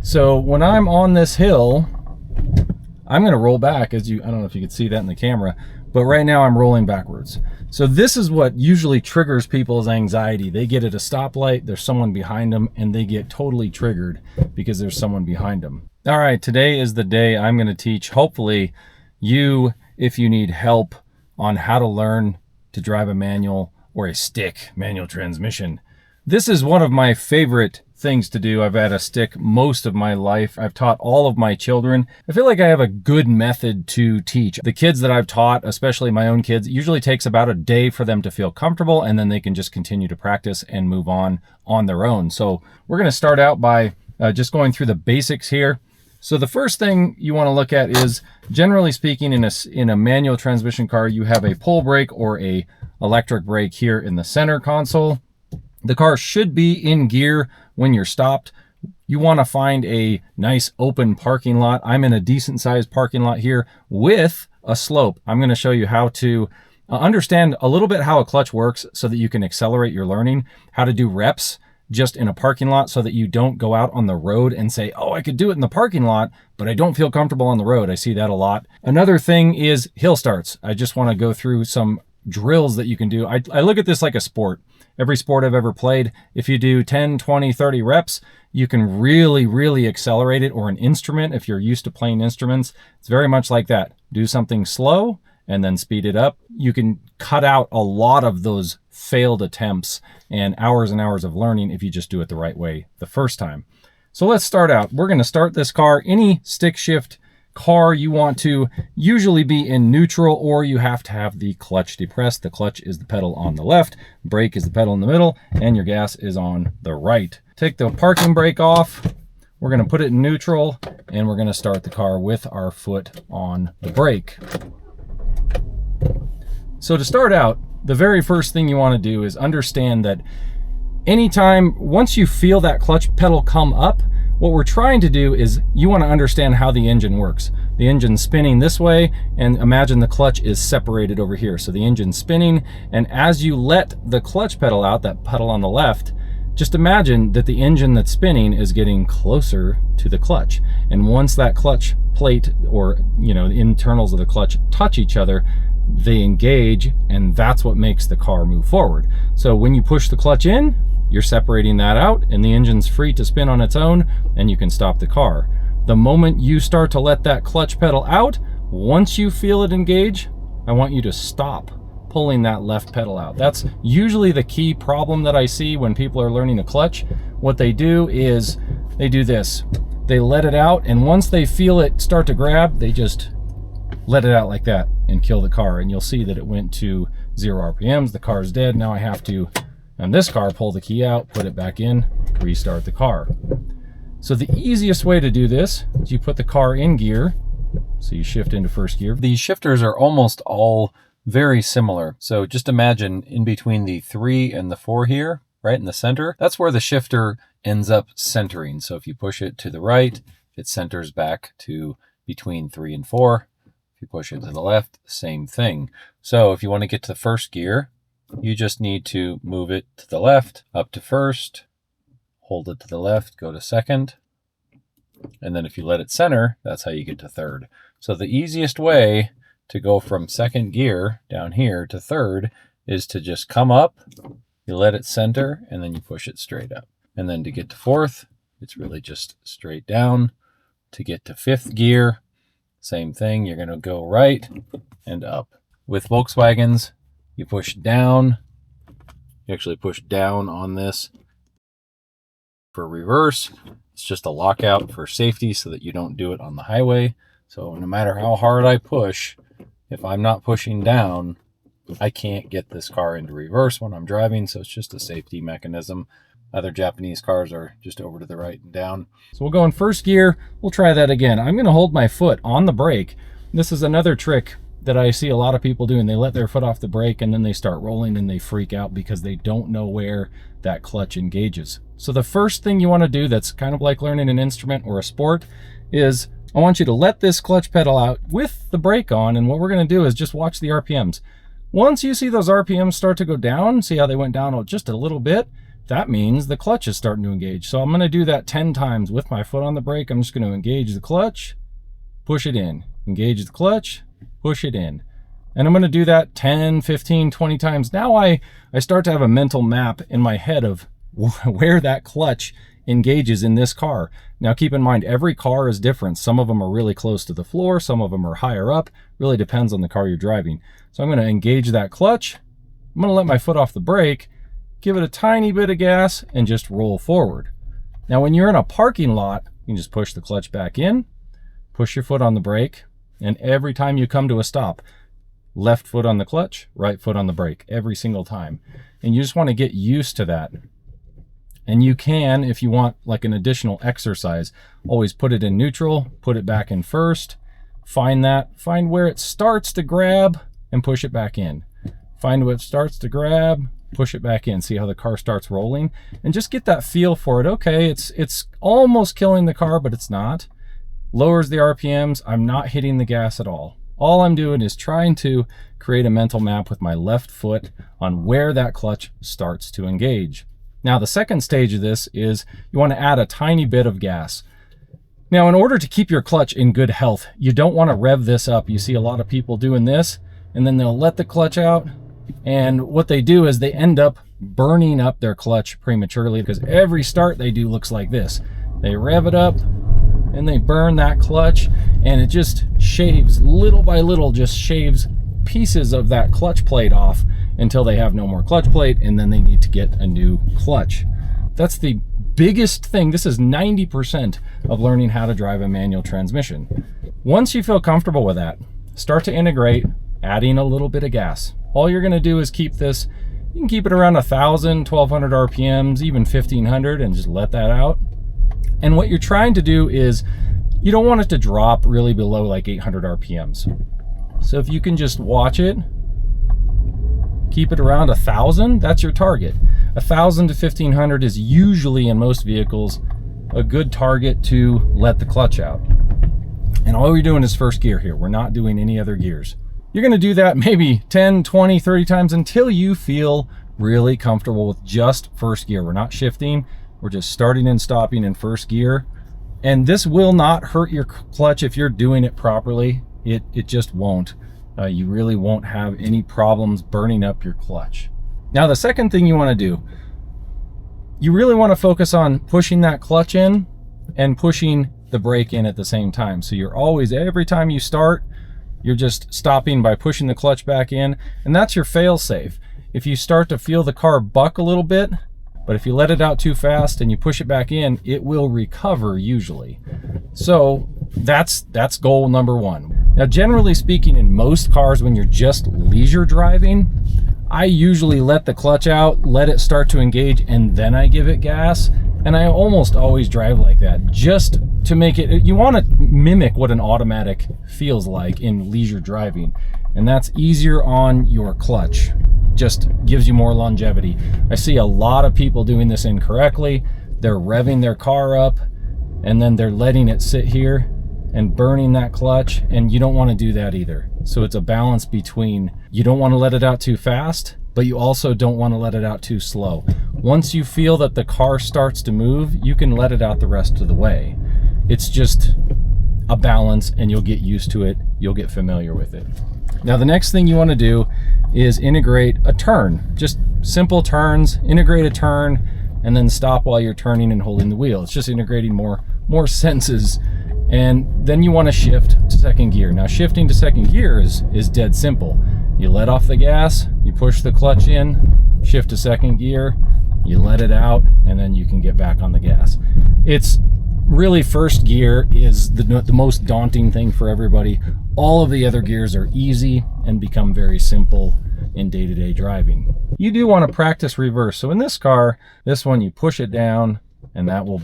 So when I'm on this hill, I'm going to roll back, I don't know if you can see that in the camera, but right now I'm rolling backwards. So this is what usually triggers people's anxiety. They get at a stoplight, there's someone behind them, and they get totally triggered because there's someone behind them. All right, today is the day I'm going to teach, hopefully, you, if you need help on how to learn to drive a manual or a stick manual transmission. This is one of my favorite things to do. I've had a stick most of my life. I've taught all of my children. I feel like I have a good method to teach. The kids that I've taught, especially my own kids, it usually takes about a day for them to feel comfortable, and then they can just continue to practice and move on their own. So we're going to start out by just going through the basics here. So the first thing you want to look at is, generally speaking, in a manual transmission car, you have a pull brake or a electric brake here in the center console. The car should be in gear when you're stopped. You want to find a nice open parking lot. I'm in a decent sized parking lot here with a slope. I'm going to show you how to understand a little bit how a clutch works so that you can accelerate your learning, how to do reps just in a parking lot so that you don't go out on the road and say, oh, I could do it in the parking lot, but I don't feel comfortable on the road. I see that a lot. Another thing is hill starts. I just want to go through some drills that you can do. I look at this like a sport. Every sport I've ever played, if you do 10, 20, 30 reps, you can really accelerate it. Or an instrument, if you're used to playing instruments, it's very much like that. Do something slow and then speed it up. You can cut out a lot of those failed attempts and hours of learning if you just do it the right way the first time. So let's start out. We're going to start this car. Any stick shift car, you want to usually be in neutral, or you have to have the clutch depressed. The clutch is the pedal on the left, brake is the pedal in the middle, and your gas is on the right. Take the parking brake off. We're going to put it in neutral, and we're going to start the car with our foot on the brake. So to start out, the very first thing you want to do is understand that once you feel that clutch pedal come up, what we're trying to do is you want to understand how the engine works. The engine's spinning this way, and imagine the clutch is separated over here. So the engine's spinning, and as you let the clutch pedal out, that pedal on the left, just imagine that the engine that's spinning is getting closer to the clutch. And once that clutch plate, or the internals of the clutch touch each other, they engage, and that's what makes the car move forward. So when you push the clutch in, you're separating that out, and the engine's free to spin on its own, and you can stop the car. The moment you start to let that clutch pedal out, once you feel it engage, I want you to stop pulling that left pedal out. That's usually the key problem that I see when people are learning a clutch. What they do is they do this. They let it out, and once they feel it start to grab, they just let it out like that and kill the car. And you'll see that it went to 0 RPMs. The car's dead. Now I have to, on this car, pull the key out, put it back in, restart the car. So the easiest way to do this is you put the car in gear. So you shift into first gear. These shifters are almost all very similar. So just imagine in between the 3 and the 4 here, right in the center, that's where the shifter ends up centering. So if you push it to the right, it centers back to between 3 and 4. If you push it to the left, same thing. So if you want to get to the first gear, you just need to move it to the left, up to first, hold it to the left, go to second, and then if you let it center, that's how you get to third. So the easiest way to go from second gear down here to third is to just come up, you let it center, and then you push it straight up. And then to get to fourth, it's really just straight down. To get to fifth gear, same thing, you're going to go right and up. With Volkswagens, you push down. You actually push down on this. For reverse, it's just a lockout for safety so that you don't do it on the highway. So no matter how hard I push, if I'm not pushing down, I can't get this car into reverse when I'm driving. So it's just a safety mechanism. Other Japanese cars are just over to the right and down. So we'll go in first gear. We'll try that again. I'm going to hold my foot on the brake. This is another trick that I see a lot of people doing. They let their foot off the brake and then they start rolling and they freak out because they don't know where that clutch engages. So the first thing you want to do, that's kind of like learning an instrument or a sport, is I want you to let this clutch pedal out with the brake on, and what we're going to do is just watch the RPMs. Once you see those RPMs start to go down, see how they went down just a little bit, that means the clutch is starting to engage. So I'm going to do that 10 times with my foot on the brake. I'm just going to engage the clutch, push it in, engage the clutch, push it in. And I'm going to do that 10, 15, 20 times. Now I start to have a mental map in my head of where that clutch engages in this car. Now keep in mind, every car is different. Some of them are really close to the floor, some of them are higher up. Really depends on the car you're driving. So I'm going to engage that clutch. I'm going to let my foot off the brake, give it a tiny bit of gas, and just roll forward. Now when you're in a parking lot, you can just push the clutch back in, push your foot on the brake, and every time you come to a stop, left foot on the clutch, right foot on the brake, every single time. And you just want to get used to that. And you can, if you want like an additional exercise, always put it in neutral, put it back in first, find where it starts to grab and push it back in. Find where it starts to grab, push it back in. See how the car starts rolling? And just get that feel for it. Okay, it's almost killing the car, but it's not. Lowers the RPMs. I'm not hitting the gas at all. All I'm doing is trying to create a mental map with my left foot on where that clutch starts to engage. Now, the second stage of this is you want to add a tiny bit of gas. Now, in order to keep your clutch in good health, you don't want to rev this up. You see a lot of people doing this, and then they'll let the clutch out. And what they do is they end up burning up their clutch prematurely, because every start they do looks like this. They rev it up and they burn that clutch, and it just shaves little by little, just shaves pieces of that clutch plate off until they have no more clutch plate, and then they need to get a new clutch. That's the biggest thing. This is 90% of learning how to drive a manual transmission. Once you feel comfortable with that, start to integrate adding a little bit of gas. All you're going to do is keep this, you can keep it around 1,000, 1,200 RPMs, even 1,500, and just let that out. And what you're trying to do is you don't want it to drop really below like 800 RPMs. So if you can just watch it, keep it around 1,000, that's your target. 1,000 to 1,500 is usually, in most vehicles, a good target to let the clutch out. And all you're doing is first gear here. We're not doing any other gears. You're going to do that maybe 10, 20, 30 times until you feel really comfortable with just first gear. We're not shifting. We're just starting and stopping in first gear. And this will not hurt your clutch if you're doing it properly. It just won't. You really won't have any problems burning up your clutch. Now, the second thing you want to do, you really want to focus on pushing that clutch in and pushing the brake in at the same time. So you're always, every time you start, you're just stopping by pushing the clutch back in, and that's your fail safe. If you start to feel the car buck a little bit, but if you let it out too fast and you push it back in, it will recover usually. So that's goal number one. Now, generally speaking, in most cars, when you're just leisure driving, I usually let the clutch out, let it start to engage, and then I give it gas. And I almost always drive like that, just to make it, you want to mimic what an automatic feels like in leisure driving. And that's easier on your clutch. Just gives you more longevity. I see a lot of people doing this incorrectly. They're revving their car up and then they're letting it sit here and burning that clutch, and you don't want to do that either. So it's a balance between, you don't want to let it out too fast, but you also don't want to let it out too slow. Once you feel that the car starts to move, you can let it out the rest of the way. It's just a balance, and you'll get used to it. You'll get familiar with it. Now, the next thing you want to do is integrate a turn. Just simple turns, integrate a turn, and then stop while you're turning and holding the wheel. It's just integrating more senses. And then you want to shift to second gear. Now, shifting to second gear is dead simple. You let off the gas, you push the clutch in, shift to second gear, you let it out, and then you can get back on the gas. It's really, first gear is the most daunting thing for everybody. All of the other gears are easy and become very simple in day-to-day driving. You do want to practice reverse. So in this car, this one, you push it down and that will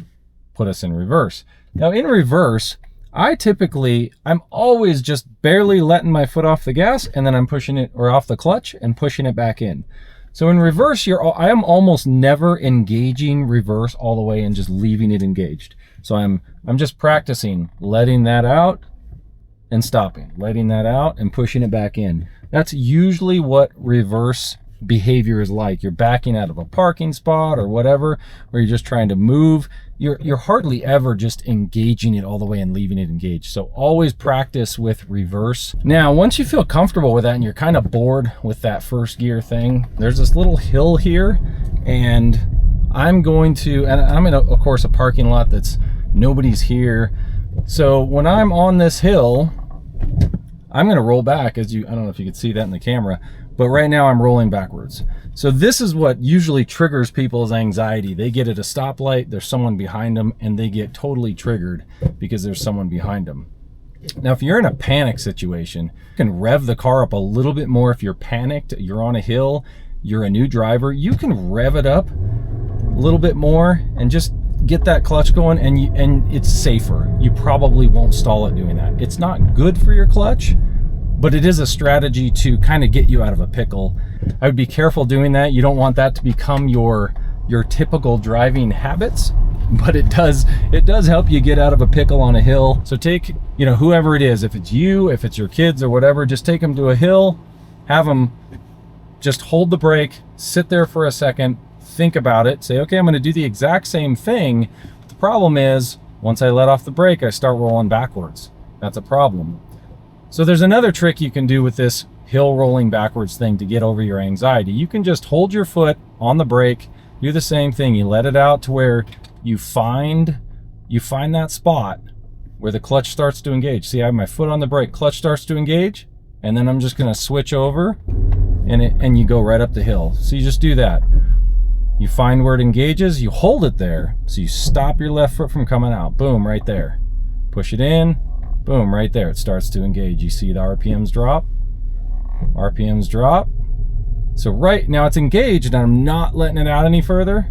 put us in reverse. Now in reverse, I'm always just barely letting my foot off the gas, and then I'm pushing it, or off the clutch, and pushing it back in. So in reverse, I am almost never engaging reverse all the way and just leaving it engaged. So I'm just practicing letting that out and stopping, letting that out and pushing it back in. That's usually what reverse behavior is like. You're backing out of a parking spot or whatever, or you're just trying to move. You're hardly ever just engaging it all the way and leaving it engaged. So always practice with reverse. Now, once you feel comfortable with that and you're kind of bored with that first gear thing, there's this little hill here, and I'm in, of course, a parking lot that's nobody's here. So when I'm on this hill, I'm going to roll back, I don't know if you can see that in the camera, but right now I'm rolling backwards. So this is what usually triggers people's anxiety. They get at a stoplight, there's someone behind them, and they get totally triggered because there's someone behind them. Now, if you're in a panic situation, you can rev the car up a little bit more. If you're panicked, you're on a hill, you're a new driver, you can rev it up a little bit more and just get that clutch going, and it's safer. You probably won't stall it doing that. It's not good for your clutch, but it is a strategy to kind of get you out of a pickle. I would be careful doing that. You don't want that to become your typical driving habits, but it does help you get out of a pickle on a hill. So take, whoever it is, if it's you, if it's your kids or whatever, just take them to a hill, have them just hold the brake, sit there for a second, think about it, say, okay, I'm going to do the exact same thing. The problem is, once I let off the brake, I start rolling backwards. That's a problem. So there's another trick you can do with this hill rolling backwards thing to get over your anxiety. You can just hold your foot on the brake, do the same thing. You let it out to where you find that spot where the clutch starts to engage. See, I have my foot on the brake, clutch starts to engage, and then I'm just going to switch over, and you go right up the hill. So you just do that. You find where it engages, you hold it there, so you stop your left foot from coming out. Boom, right there. Push it in. Boom, right there, it starts to engage. You see the RPMs drop. RPMs drop. So right now it's engaged and I'm not letting it out any further.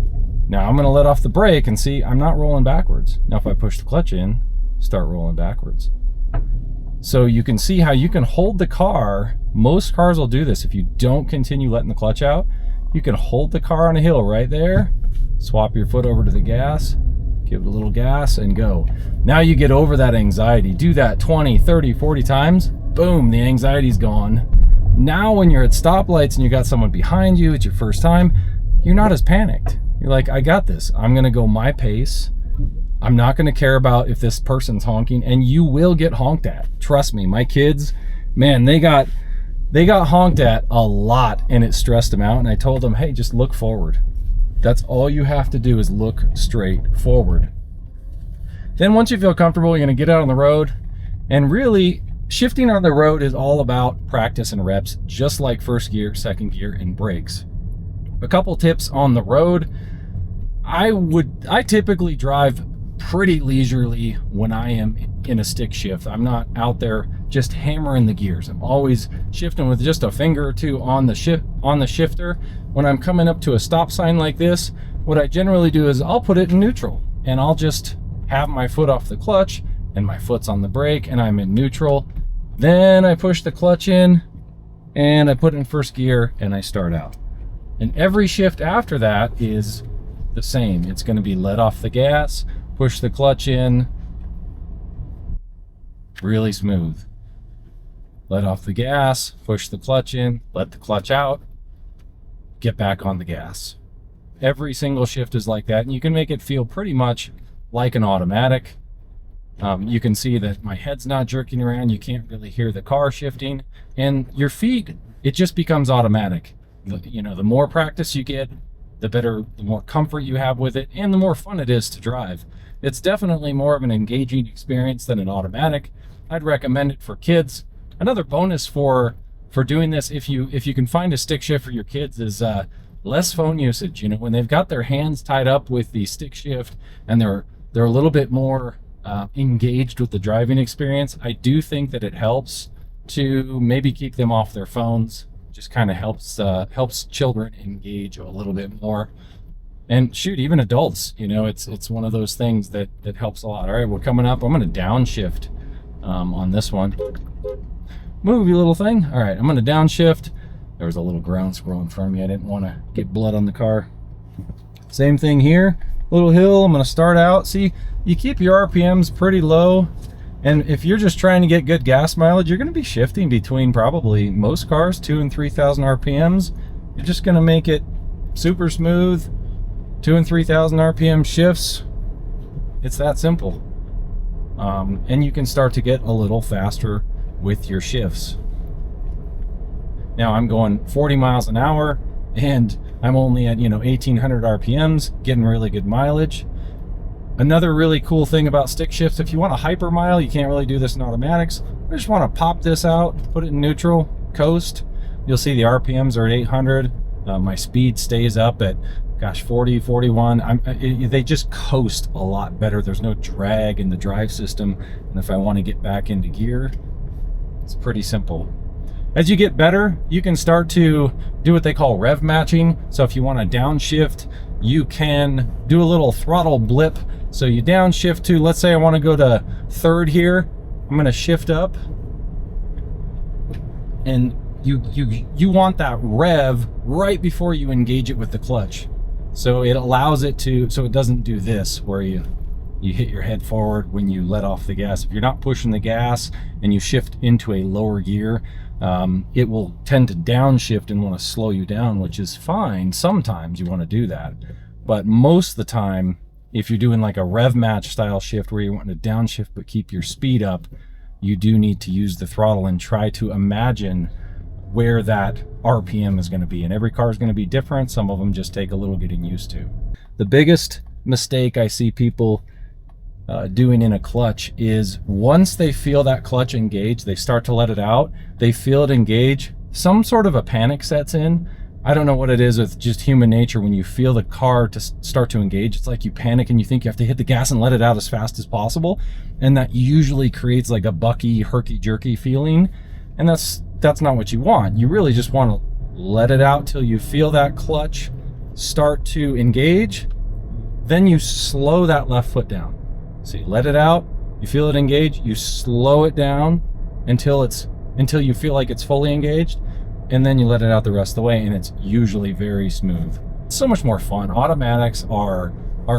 Now I'm gonna let off the brake and see, I'm not rolling backwards. Now if I push the clutch in, start rolling backwards. So you can see how you can hold the car. Most cars will do this. If you don't continue letting the clutch out, you can hold the car on a hill right there, swap your foot over to the gas, give it a little gas and go. Now you get over that anxiety. Do that 20, 30, 40 times. Boom, the anxiety's gone. Now when you're at stoplights and you got someone behind you, it's your first time, you're not as panicked. You're like, I got this. I'm gonna go my pace. I'm not gonna care about if this person's honking, and you will get honked at. Trust me, my kids, man, they got honked at a lot and it stressed them out, and I told them, hey, just look forward. That's all you have to do is look straight forward. Then once you feel comfortable, you're gonna get out on the road, and really shifting on the road is all about practice and reps, just like first gear, second gear, and brakes. A couple tips on the road. I typically drive pretty leisurely when I am in a stick shift. I'm not out there just hammering the gears. I'm always shifting with just a finger or two on the shifter. When I'm coming up to a stop sign like this, what I generally do is I'll put it in neutral, and I'll just have my foot off the clutch and my foot's on the brake and I'm in neutral. Then I push the clutch in and I put it in first gear and I start out. And every shift after that is the same. It's going to be let off the gas, push the clutch in, really smooth. Let off the gas, push the clutch in, let the clutch out, get back on the gas. Every single shift is like that, and you can make it feel pretty much like an automatic. You can see that my head's not jerking around. You can't really hear the car shifting, and your feet, it just becomes automatic. The more practice you get, the better, the more comfort you have with it, and the more fun it is to drive. It's definitely more of an engaging experience than an automatic. I'd recommend it for kids. Another bonus for doing this, if you can find a stick shift for your kids, is less phone usage. When they've got their hands tied up with the stick shift and they're a little bit more engaged with the driving experience, I do think that it helps to maybe keep them off their phones. Just kind of helps children engage a little bit more. And shoot, even adults, it's one of those things that helps a lot. All right, we're coming up. I'm going to downshift on this one. Move, you little thing. All right, I'm going to downshift. There was a little ground squirrel in front of me. I didn't want to get blood on the car. Same thing here. Little hill. I'm going to start out. See, you keep your RPMs pretty low. And if you're just trying to get good gas mileage, you're going to be shifting between probably most cars 2,000 and 3,000 RPMs. You're just gonna make it super smooth, 2,000 and 3,000 RPM shifts. It's that simple. And you can start to get a little faster with your shifts. Now I'm going 40 miles an hour and I'm only at 1,800 RPMs, getting really good mileage. Another really cool thing about stick shifts, if you want a hyper mile, you can't really do this in automatics. I just want to pop this out, put it in neutral, coast. You'll see the RPMs are at 800. My speed stays up at 40, 41. They just coast a lot better. There's no drag in the drive system. And if I want to get back into gear, it's pretty simple. As you get better, you can start to do what they call rev matching. So if you want to downshift, you can do a little throttle blip. So you downshift to, let's say I want to go to third here. I'm going to shift up, and you want that rev right before you engage it with the clutch. So it allows it to, so it doesn't do this where you hit your head forward when you let off the gas. If you're not pushing the gas and you shift into a lower gear, it will tend to downshift and want to slow you down, which is fine. Sometimes you want to do that, but most of the time, if you're doing like a rev match style shift where you want to downshift but keep your speed up, you do need to use the throttle and try to imagine where that RPM is going to be. And every car is going to be different. Some of them just take a little getting used to. The biggest mistake I see people doing in a clutch is once they feel that clutch engage, they start to let it out, they feel it engage, some sort of a panic sets in. I don't know what it is with just human nature. When you feel the car to start to engage, it's like you panic and you think you have to hit the gas and let it out as fast as possible. And that usually creates like a bucky, herky-jerky feeling. And that's not what you want. You really just want to let it out till you feel that clutch start to engage. Then you slow that left foot down. So you let it out, you feel it engage, you slow it down until you feel like it's fully engaged, and then you let it out the rest of the way, and it's usually very smooth. It's so much more fun. Automatics are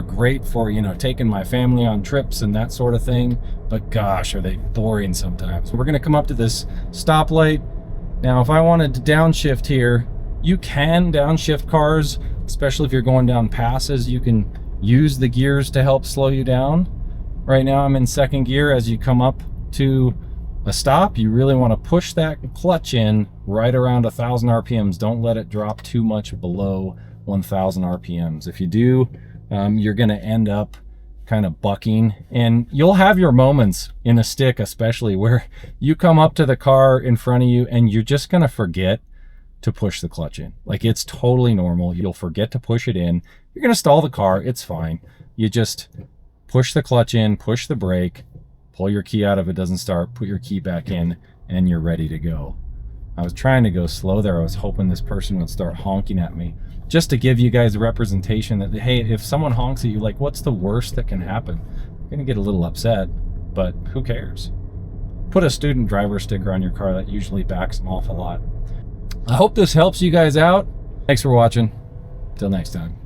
great for, taking my family on trips and that sort of thing, but gosh, are they boring sometimes. We're gonna come up to this stoplight. Now, if I wanted to downshift here, you can downshift cars, especially if you're going down passes. You can use the gears to help slow you down. Right now I'm in second gear. As you come up to a stop, you really want to push that clutch in right around 1,000 RPMs. Don't let it drop too much below 1,000 RPMs. If you do, you're going to end up kind of bucking, and you'll have your moments in a stick, especially where you come up to the car in front of you and you're just going to forget to push the clutch in. Like, it's totally normal. You'll forget to push it in. You're going to stall the car. It's fine. You just push the clutch in, push the brake, pull your key out if it doesn't start, put your key back in, and you're ready to go. I was trying to go slow there. I was hoping this person would start honking at me, just to give you guys a representation that, hey, if someone honks at you, like, what's the worst that can happen? You're gonna get a little upset, but who cares? Put a student driver sticker on your car. That usually backs them off a lot. I hope this helps you guys out. Thanks for watching. Till next time.